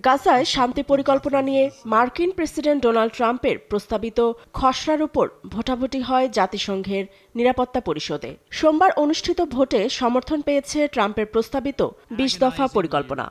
গাজায় শান্তি পরিকল্পনা নিয়ে মার্কিন প্রেসিডেন্ট ডোনাল্ড ট্রাম্পের প্রস্তাবিত খসড়ার উপর ভোটাভুটি হয় জাতিসংঘের নিরাপত্তা পরিষদে। সোমবার অনুষ্ঠিত ভোটে সমর্থন পেয়েছে ট্রাম্পের প্রস্তাবিত ২০ দফা পরিকল্পনা।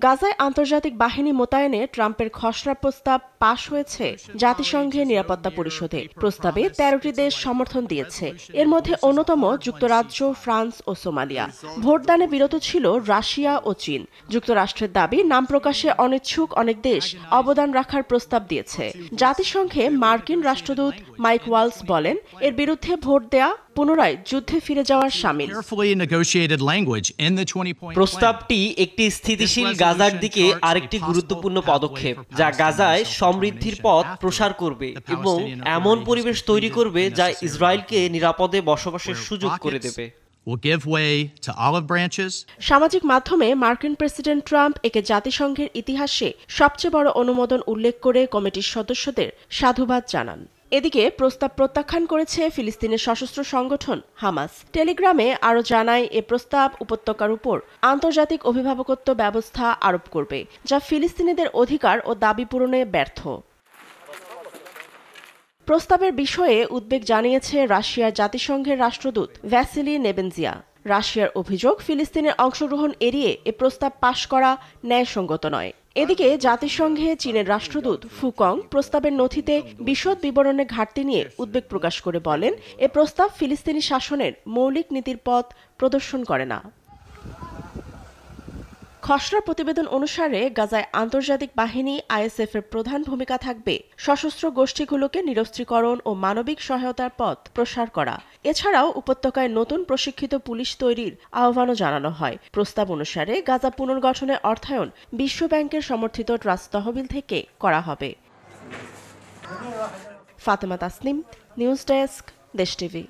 গাজায় আন্তর্জাতিক বাহিনী মোতায়েনে ট্রাম্পের খসড়া প্রস্তাব পাশ হয়েছে জাতিসংঘের নিরাপত্তা পরিষদে। প্রস্তাবে ১৩টি দেশ সমর্থন দিয়েছে, এর মধ্যে অন্যতম যুক্তরাজ্য, ফ্রান্স ও সোমালিয়া। ভোটদানে বিরত ছিল রাশিয়া ও চীন। যুক্তরাষ্ট্রের দাবি, নাম প্রকাশে অনিচ্ছুক অনেক দেশ অবদান রাখার প্রস্তাব দিয়েছে। জাতিসংঘে মার্কিন রাষ্ট্রদূত মাইক ওয়ালস বলেন, এর বিরুদ্ধে ভোট দেয়া পুনরায় যুদ্ধে ফিরে যাওয়ার শামিল। প্রস্তাবটি একটি স্থিতিশীল গাজার দিকে আরেকটি গুরুত্বপূর্ণ পদক্ষেপ, যা গাজায় সমৃদ্ধির পথ প্রসার করবে এবং এমন পরিবেশ তৈরি করবে যা ইসরায়েলকে নিরাপদে বসবাসের সুযোগ করে দেবে। সামাজিক মাধ্যমে মার্কিন প্রেসিডেন্ট ট্রাম্প একে জাতিসংঘের ইতিহাসে সবচেয়ে বড় অনুমোদন উল্লেখ করে কমিটির সদস্যদের সাধুবাদ জানান। এদিকে প্রস্তাব প্রত্যাখ্যান করেছে ফিলিস্তিনের সশস্ত্র সংগঠন হামাস। টেলিগ্রামে আরও জানায়, এ প্রস্তাব উপত্যকার উপর আন্তর্জাতিক অভিভাবকত্ব ব্যবস্থা আরোপ করবে, যা ফিলিস্তিনিদের অধিকার ও দাবি পূরণে ব্যর্থ। প্রস্তাবের বিষয়ে উদ্বেগ জানিয়েছে রাশিয়ার জাতিসংঘের রাষ্ট্রদূত ভ্যাসিলি নেবেনজিয়া। রাশিয়ার অভিযোগ, ফিলিস্তিনের অংশগ্রহণ এড়িয়ে এ প্রস্তাব পাশ করা ন্যায়সঙ্গত নয়। এদিকে জাতিসংঘে চীনের রাষ্ট্রদূত ফুকং প্রস্তাবের নথিতে বিশদ বিবরণে ঘাটতি নিয়ে উদ্বেগ প্রকাশ করে বলেন, এ প্রস্তাব ফিলিস্তিনি শাসনের মৌলিক নীতির পথ প্রদর্শন করে না। খসড়া প্রতিবেদন অনুসারে গাজায় আন্তর্জাতিক বাহিনী আইএসএফ এর প্রধান ভূমিকা থাকবে সশস্ত্র গোষ্ঠীগুলোকে নিরস্ত্রীকরণ ও মানবিক সহায়তার পথ প্রসার করা। এছাড়াও উপত্যকায় নতুন প্রশিক্ষিত পুলিশ তৈরির আহ্বানও জানানো হয়। প্রস্তাব অনুসারে গাজা পুনর্গঠনের অর্থায়ন বিশ্ব ব্যাংকের সমর্থিত ট্রাস্ট তহবিল থেকে করা হবে। ফাতেমা তাসনিম, নিউজ ডেস্ক, দেশ টিভি।